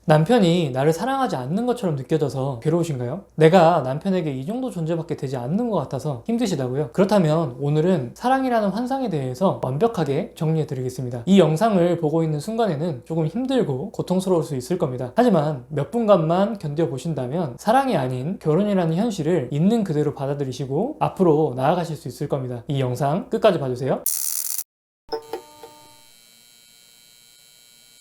남편이 나를 사랑하지 않는 것처럼 느껴져서 괴로우신가요? 내가 남편에게 이 정도 존재밖에 되지 않는 것 같아서 힘드시다고요? 그렇다면 오늘은 사랑이라는 환상에 대해서 완벽하게 정리해 드리겠습니다. 이 영상을 보고 있는 순간에는 조금 힘들고 고통스러울 수 있을 겁니다. 하지만 몇 분간만 견뎌보신다면 사랑이 아닌 결혼이라는 현실을 있는 그대로 받아들이시고 앞으로 나아가실 수 있을 겁니다. 이 영상 끝까지 봐주세요.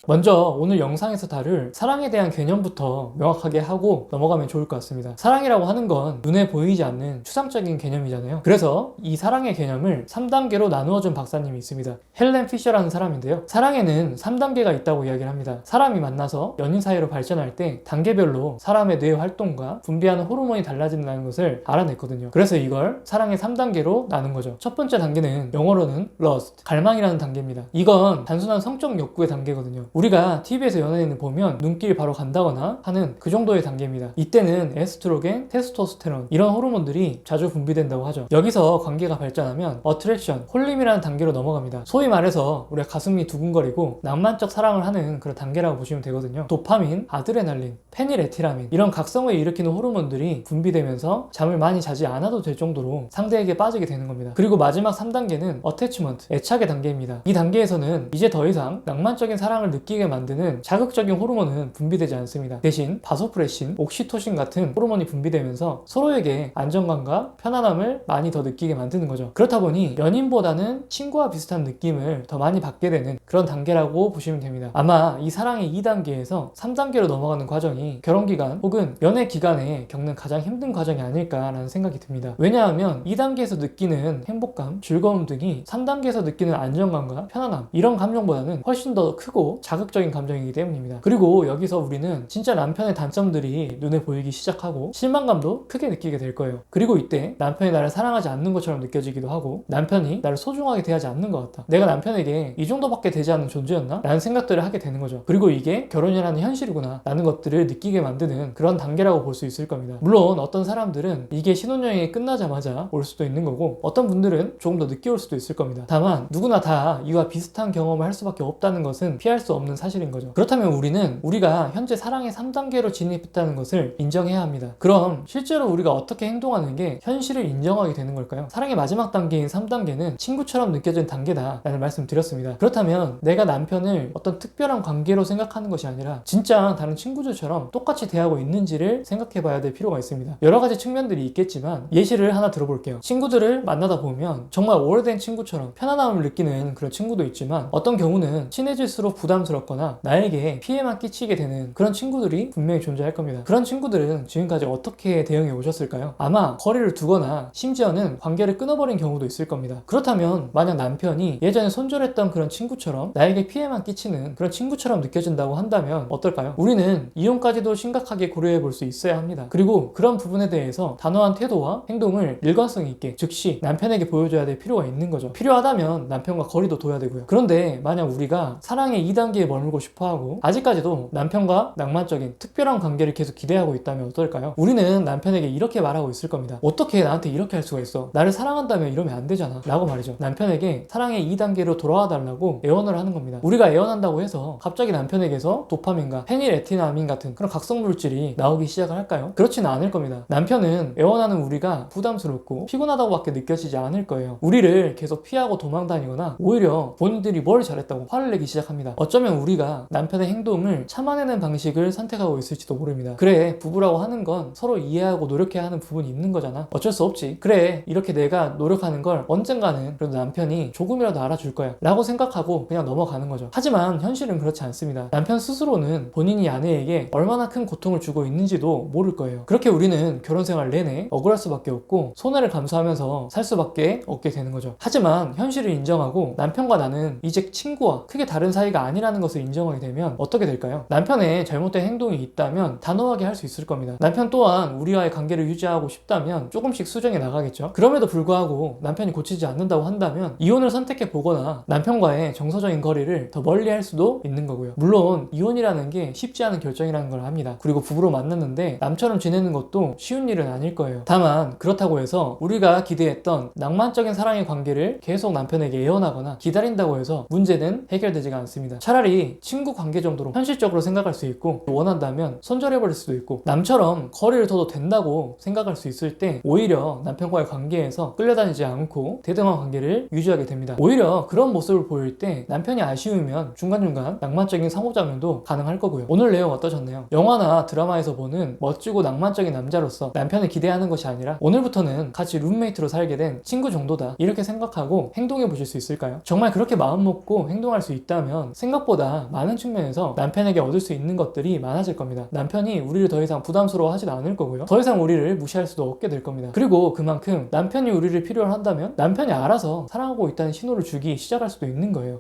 먼저 오늘 영상에서 다룰 사랑에 대한 개념부터 명확하게 하고 넘어가면 좋을 것 같습니다. 사랑이라고 하는 건 눈에 보이지 않는 추상적인 개념이잖아요. 그래서 이 사랑의 개념을 3단계로 나누어준 박사님이 있습니다. 헬렌 피셔라는 사람인데요. 사랑에는 3단계가 있다고 이야기를 합니다. 사람이 만나서 연인 사이로 발전할 때 단계별로 사람의 뇌 활동과 분비하는 호르몬이 달라진다는 것을 알아냈거든요. 그래서 이걸 사랑의 3단계로 나눈 거죠. 첫 번째 단계는 영어로는 lust, 갈망이라는 단계입니다. 이건 단순한 성적 욕구의 단계거든요. 우리가 TV에서 연예인을 보면 눈길 바로 간다거나 하는 그 정도의 단계입니다. 이때는 에스트로겐, 테스토스테론 이런 호르몬들이 자주 분비된다고 하죠. 여기서 관계가 발전하면 어트랙션, 홀림이라는 단계로 넘어갑니다. 소위 말해서 우리가 가슴이 두근거리고 낭만적 사랑을 하는 그런 단계라고 보시면 되거든요. 도파민, 아드레날린, 페닐에티라민 이런 각성을 일으키는 호르몬들이 분비되면서 잠을 많이 자지 않아도 될 정도로 상대에게 빠지게 되는 겁니다. 그리고 마지막 3단계는 어태치먼트, 애착의 단계입니다. 이 단계에서는 이제 더 이상 낭만적인 사랑을 느끼게 만드는 자극적인 호르몬은 분비되지 않습니다. 대신 바소프레신, 옥시토신 같은 호르몬이 분비되면서 서로에게 안정감과 편안함을 많이 더 느끼게 만드는 거죠. 그렇다 보니 연인보다는 친구와 비슷한 느낌을 더 많이 받게 되는 그런 단계라고 보시면 됩니다. 아마 이 사랑의 2단계에서 3단계로 넘어가는 과정이 결혼기간 혹은 연애 기간에 겪는 가장 힘든 과정이 아닐까라는 생각이 듭니다. 왜냐하면 2단계에서 느끼는 행복감, 즐거움 등이 3단계에서 느끼는 안정감과 편안함 이런 감정보다는 훨씬 더 크고 자극적인 감정이기 때문입니다. 그리고 여기서 우리는 진짜 남편의 단점들이 눈에 보이기 시작하고 실망감도 크게 느끼게 될 거예요. 그리고 이때 남편이 나를 사랑하지 않는 것처럼 느껴지기도 하고 남편이 나를 소중하게 대하지 않는 것 같다. 내가 남편에게 이 정도밖에 되지 않는 존재였나? 라는 생각들을 하게 되는 거죠. 그리고 이게 결혼이라는 현실이구나 라는 것들을 느끼게 만드는 그런 단계라고 볼 수 있을 겁니다. 물론 어떤 사람들은 이게 신혼여행이 끝나자마자 올 수도 있는 거고 어떤 분들은 조금 더 늦게 올 수도 있을 겁니다. 다만 누구나 다 이와 비슷한 경험을 할 수밖에 없다는 것은 피할 수 없는 사실인 거죠. 그렇다면 우리는 우리가 현재 사랑의 3단계로 진입했다는 것을 인정해야 합니다. 그럼 실제로 우리가 어떻게 행동하는 게 현실을 인정하게 되는 걸까요? 사랑의 마지막 단계인 3단계는 친구처럼 느껴진 단계다 라는 말씀 드렸습니다. 그렇다면 내가 남편을 어떤 특별한 관계로 생각하는 것이 아니라 진짜 다른 친구들처럼 똑같이 대하고 있는지를 생각해 봐야 될 필요가 있습니다. 여러 가지 측면들이 있겠지만 예시를 하나 들어볼게요. 친구들을 만나다 보면 정말 오래된 친구처럼 편안함을 느끼는 그런 친구도 있지만 어떤 경우는 친해질수록 부담스럽거나 나에게 피해만 끼치게 되는 그런 친구들이 분명히 존재할 겁니다. 그런 친구들은 지금까지 어떻게 대응해 오셨을까요? 아마 거리를 두거나 심지어는 관계를 끊어버린 경우도 있을 겁니다. 그렇다면 만약 남편이 예전에 손절했던 그런 친구처럼 나에게 피해만 끼치는 그런 친구처럼 느껴진다고 한다면 어떨까요? 우리는 이혼까지도 심각하게 고려해 볼 수 있어야 합니다. 그리고 그런 부분에 대해서 단호한 태도와 행동을 일관성 있게 즉시 남편에게 보여줘야 될 필요가 있는 거죠. 필요하다면 남편과 거리도 둬야 되고요. 그런데 만약 우리가 사랑의 2단계에 머물고 싶어하고 아직까지도 남편과 낭만적인 특별한 관계를 계속 기대하고 있다면 어떨까요? 우리는 남편에게 이렇게 말하고 있을 겁니다. 어떻게 나한테 이렇게 할 수가 있어? 나를 사랑한다면 이러면 안 되잖아 라고 말이죠. 남편에게 사랑의 2단계로 돌아와 달라고 애원을 하는 겁니다. 우리가 애원한다고 해서 갑자기 남편에게서 도파민과 페닐에티나민 같은 그런 각성 물질이 나오기 시작을 할까요? 그렇지는 않을 겁니다. 남편은 애원하는 우리가 부담스럽고 피곤하다고 밖에 느껴지지 않을 거예요. 우리를 계속 피하고 도망다니거나 오히려 본인들이 뭘 잘했다고 화를 내기 시작합니다. 어쩌면 우리가 남편의 행동을 참아내는 방식을 선택하고 있을지도 모릅니다. 그래, 부부라고 하는 건 서로 이해하고 노력해야 하는 부분이 있는 거잖아. 어쩔 수 없지. 그래, 이렇게 내가 노력하는 걸 언젠가는 그래도 남편이 조금이라도 알아줄 거야 라고 생각하고 그냥 넘어가는 거죠. 하지만 현실은 그렇지 않습니다. 남편 스스로는 본인이 아내에게 얼마나 큰 고통을 주고 있는지도 모를 거예요. 그렇게 우리는 결혼 생활 내내 억울할 수밖에 없고 손해를 감수하면서 살 수밖에 없게 되는 거죠. 하지만 현실을 인정하고 남편과 나는 이제 친구와 크게 다른 사이가 아니라는 것을 인정하게 되면 어떻게 될까요? 남편의 잘못된 행동이 있다면 단호하게 할 수 있을 겁니다. 남편 또한 우리와의 관계를 유지하고 싶다면 조금씩 수정해 나가겠죠. 그럼에도 불구하고 남편이 고치지 않는다고 한다면 이혼을 선택해 보거나 남편과의 정서적인 거리를 더 멀리 할 수도 있는 거고요. 물론 이혼이라는 게 쉽지 않은 결정이라는 걸 압니다. 그리고 부부로 만났는데 남처럼 지내는 것도 쉬운 일은 아닐 거예요. 다만 그렇다고 해서 우리가 기대했던 낭만적인 사랑의 관계를 계속 남편에게 애원하거나 기다린다고 해서 문제는 해결되지가 않습니다. 차라리 차라리 친구 관계 정도로 현실적으로 생각할 수 있고, 원한다면 손절해버릴 수도 있고, 남처럼 거리를 둬도 된다고 생각할 수 있을 때 오히려 남편과의 관계에서 끌려다니지 않고 대등한 관계를 유지하게 됩니다. 오히려 그런 모습을 보일 때 남편이 아쉬우면 중간중간 낭만적인 상호작용도 가능할 거고요. 오늘 내용 어떠셨나요? 영화나 드라마에서 보는 멋지고 낭만적인 남자로서 남편을 기대하는 것이 아니라 오늘부터는 같이 룸메이트로 살게 된 친구 정도다, 이렇게 생각하고 행동해 보실 수 있을까요? 정말 그렇게 마음 먹고 행동할 수 있다면 생각보다 많은 측면에서 남편에게 얻을 수 있는 것들이 많아질 겁니다. 남편이 우리를 더 이상 부담스러워 하지도 않을 거고요. 더 이상 우리를 무시할 수도 없게 될 겁니다. 그리고 그만큼 남편이 우리를 필요로 한다면 남편이 알아서 사랑하고 있다는 신호를 주기 시작할 수도 있는 거예요.